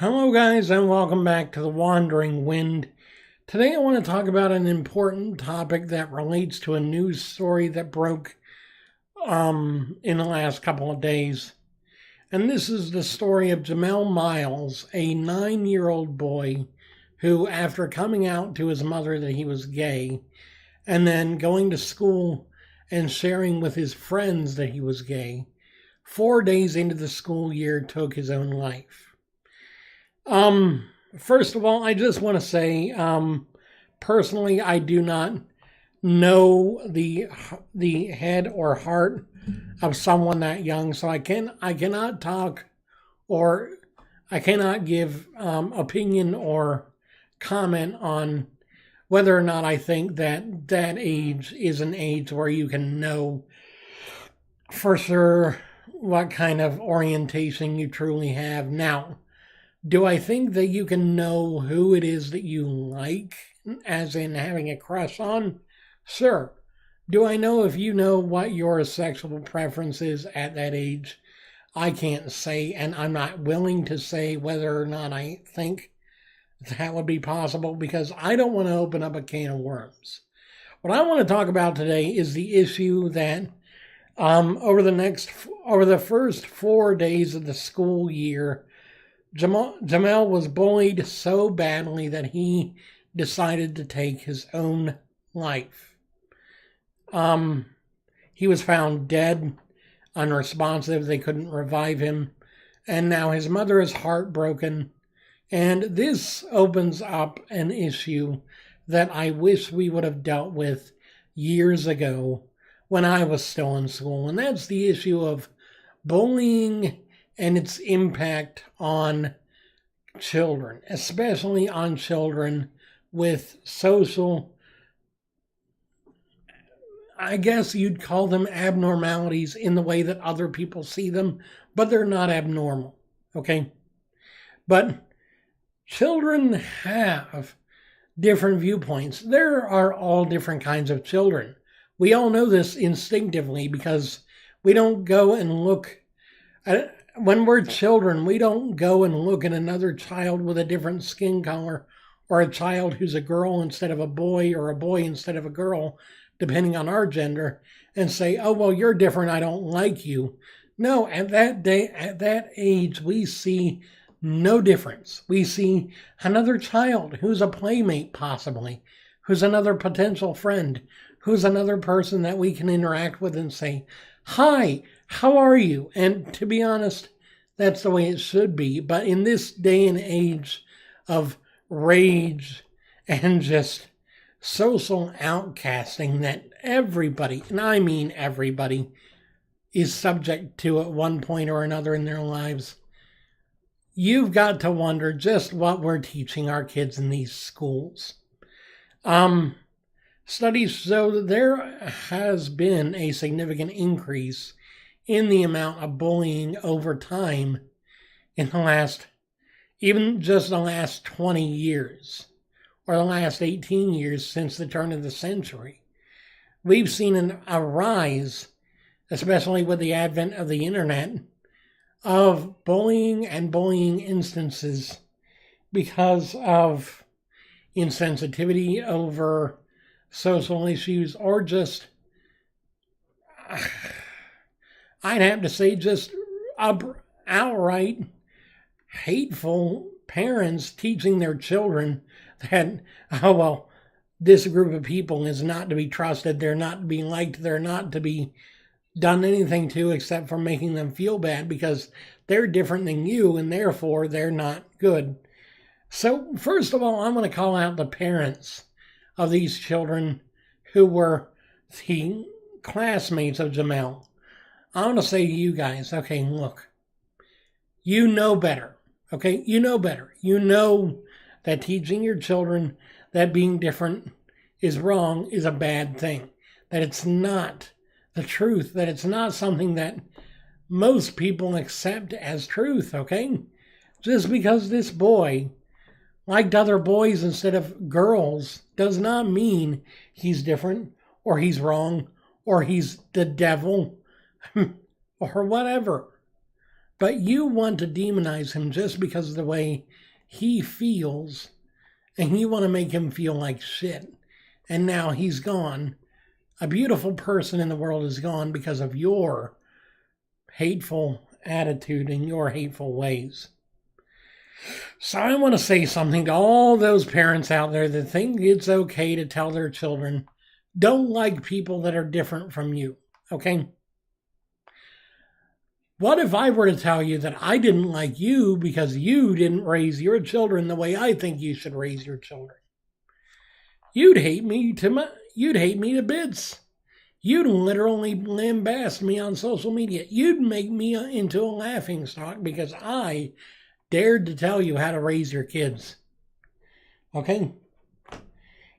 Hello guys and welcome back to The Wandering Wind. Today I want to talk about an important topic that relates to a news story that broke in the last couple of days. And this is the story of Jamel Myles, a 9-year-old boy who, after coming out to his mother that he was gay, and then going to school and sharing with his friends that he was gay, 4 days into the school year took his own life. First of all, I just want to say, personally, I do not know the head or heart of someone that young, so I cannot talk, or I cannot give opinion or comment on whether or not I think that that age is an age where you can know for sure what kind of orientation you truly have. Now, do I think that you can know who it is that you like, as in having a crush on? Sure. Do I know if you know what your sexual preference is at that age? I can't say, and I'm not willing to say whether or not I think that would be possible, because I don't want to open up a can of worms. What I want to talk about today is the issue that over the first 4 days of the school year, Jamel was bullied so badly that he decided to take his own life. He was found dead, unresponsive. They couldn't revive him. And now his mother is heartbroken. And this opens up an issue that I wish we would have dealt with years ago when I was still in school. And that's the issue of bullying and its impact on children, especially on children with social, I guess you'd call them abnormalities in the way that other people see them, but they're not abnormal, okay? But children have different viewpoints. There are all different kinds of children. We all know this instinctively because we don't go and look at, when we're children, we don't go and look at another child with a different skin color, or a child who's a girl instead of a boy, or a boy instead of a girl, depending on our gender, and say, oh, well, you're different, I don't like you. No, at that age, we see no difference. We see another child who's a playmate, possibly, who's another potential friend, who's another person that we can interact with and say, hi, how are you? And to be honest, that's the way it should be. But in this day and age of rage and just social outcasting that everybody, and I mean everybody, is subject to at one point or another in their lives, you've got to wonder just what we're teaching our kids in these schools. Studies show that there has been a significant increase in the amount of bullying over time in the last, even just the last 20 years, or the last 18 years since the turn of the century. We've seen a rise, especially with the advent of the internet, of bullying and bullying instances because of insensitivity over social issues, or just, I'd have to say, just outright hateful parents teaching their children that, oh, well, this group of people is not to be trusted, they're not to be liked, they're not to be done anything to except for making them feel bad because they're different than you and therefore they're not good. So first of all, I'm going to call out the parents of these children who were the classmates of Jamel. I want to say to you guys, okay, look, you know better, okay? You know better. You know that teaching your children that being different is wrong is a bad thing, that it's not the truth, that it's not something that most people accept as truth, okay? Just because this boy liked other boys instead of girls does not mean he's different, or he's wrong, or he's the devil, or whatever. But you want to demonize him just because of the way he feels, and you want to make him feel like shit. And now he's gone. A beautiful person in the world is gone because of your hateful attitude and your hateful ways. So I want to say something to all those parents out there that think it's okay to tell their children, don't like people that are different from you, okay? What if I were to tell you that I didn't like you because you didn't raise your children the way I think you should raise your children? You'd hate me to bits. You'd literally lambast me on social media. You'd make me into a laughingstock because I dared to tell you how to raise your kids. Okay?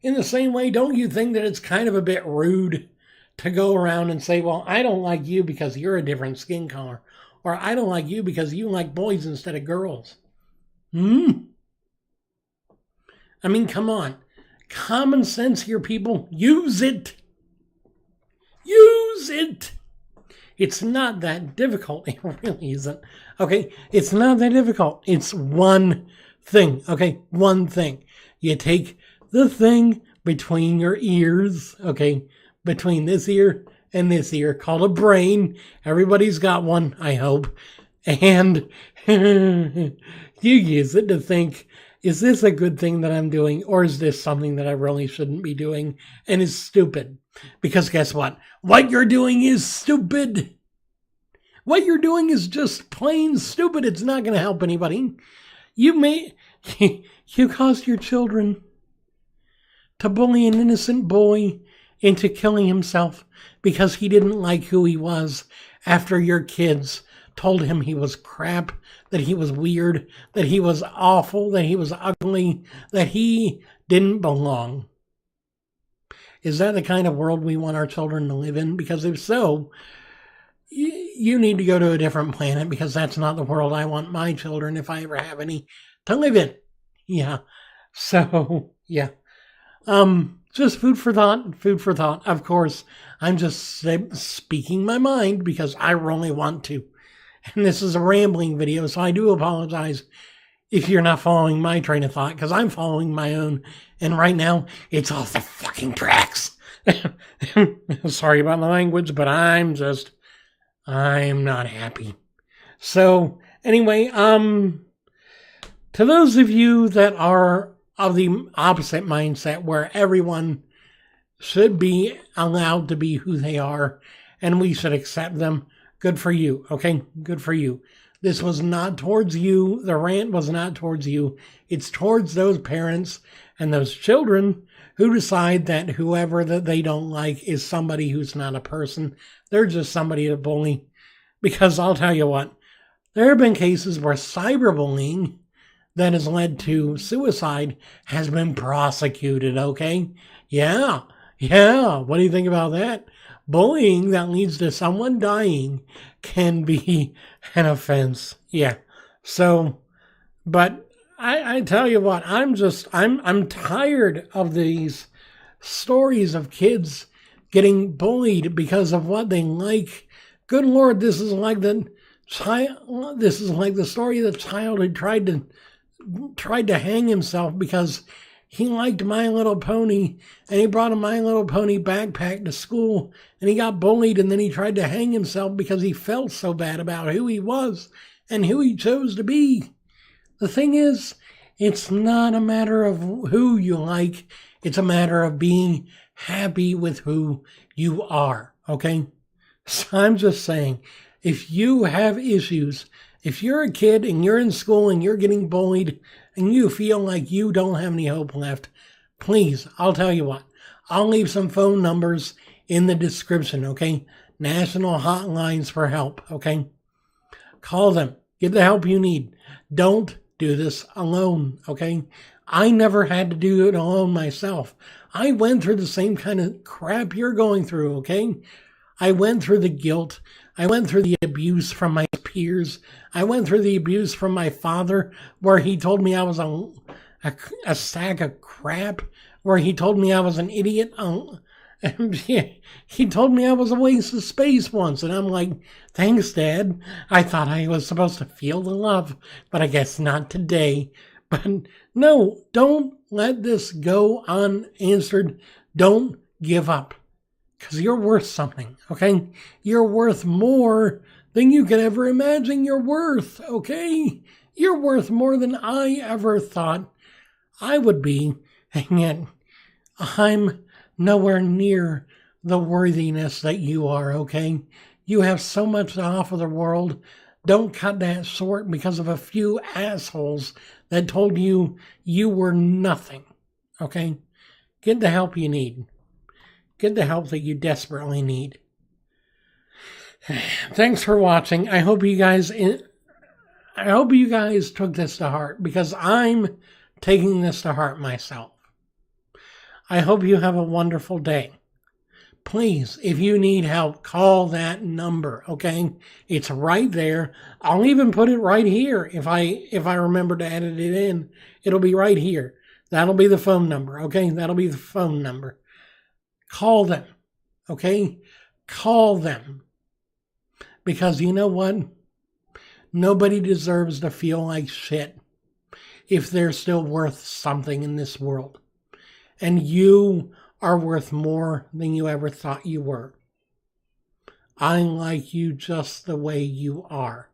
In the same way, don't you think that it's kind of a bit rude to go around and say, well, I don't like you because you're a different skin color, or I don't like you because you like boys instead of girls? I mean, come on. Common sense here, people. Use it. Use it. It's not that difficult. It really isn't. Okay? It's not that difficult. It's one thing. Okay? One thing. You take the thing between your ears, okay? Between this ear and this ear, called a brain. Everybody's got one, I hope. And you use it to think, is this a good thing that I'm doing, or is this something that I really shouldn't be doing and is stupid? Because guess what? What you're doing is stupid. What you're doing is just plain stupid. It's not going to help anybody. You caused your children to bully an innocent boy into killing himself because he didn't like who he was after your kids told him he was crap, that he was weird, that he was awful, that he was ugly, that he didn't belong. Is that the kind of world we want our children to live in? Because if so, you need to go to a different planet, because that's not the world I want my children, if I ever have any, to live in. Yeah. So, yeah. Just food for thought. Of course, I'm just speaking my mind because I really want to. And this is a rambling video, so I do apologize if you're not following my train of thought, because I'm following my own. And right now, it's off the fucking tracks. Sorry about the language, but I'm not happy. So, anyway, to those of you that are of the opposite mindset, where everyone should be allowed to be who they are and we should accept them, good for you, okay? Good for you. This was not towards you. The rant was not towards you. It's towards those parents and those children who decide that whoever that they don't like is somebody who's not a person. They're just somebody to bully. Because I'll tell you what, there have been cases where cyberbullying that has led to suicide has been prosecuted, okay? Yeah. What do you think about that? Bullying that leads to someone dying can be an offense. Yeah. So, but I tell you what, I'm tired of these stories of kids getting bullied because of what they like. Good Lord, this is like the story of the child who tried to hang himself because he liked My Little Pony, and he brought a My Little Pony backpack to school, and he got bullied, and then he tried to hang himself because he felt so bad about who he was and who he chose to be. The thing is, it's not a matter of who you like. It's a matter of being happy with who you are, okay? So I'm just saying, if you have issues, if you're a kid and you're in school and you're getting bullied and you feel like you don't have any hope left, please, I'll tell you what, I'll leave some phone numbers in the description, okay? National hotlines for help, okay? Call them. Get the help you need. Don't do this alone, okay? I never had to do it alone myself. I went through the same kind of crap you're going through, okay? I went through the guilt. I went through the abuse from my peers. I went through the abuse from my father, where he told me I was a sack of crap, where he told me I was an idiot, And he told me I was a waste of space once, and I'm like, thanks, Dad. I thought I was supposed to feel the love, but I guess not today. But no, don't let this go unanswered. Don't give up, because you're worth something, okay? You're worth more than you could ever imagine you're worth, okay? You're worth more than I ever thought I would be, and yet I'm nowhere near the worthiness that you are, okay? You have so much to offer the world. Don't cut that short because of a few assholes that told you you were nothing, okay? Get the help you need. Get the help that you desperately need. Thanks for watching. I hope you guys took this to heart, because I'm taking this to heart myself. I hope you have a wonderful day. Please, if you need help, call that number, okay? It's right there. I'll even put it right here if I remember to edit it in. It'll be right here. That'll be the phone number, okay? That'll be the phone number. Call them, okay? Call them. Because you know what? Nobody deserves to feel like shit if they're still worth something in this world. And you are worth more than you ever thought you were. I like you just the way you are.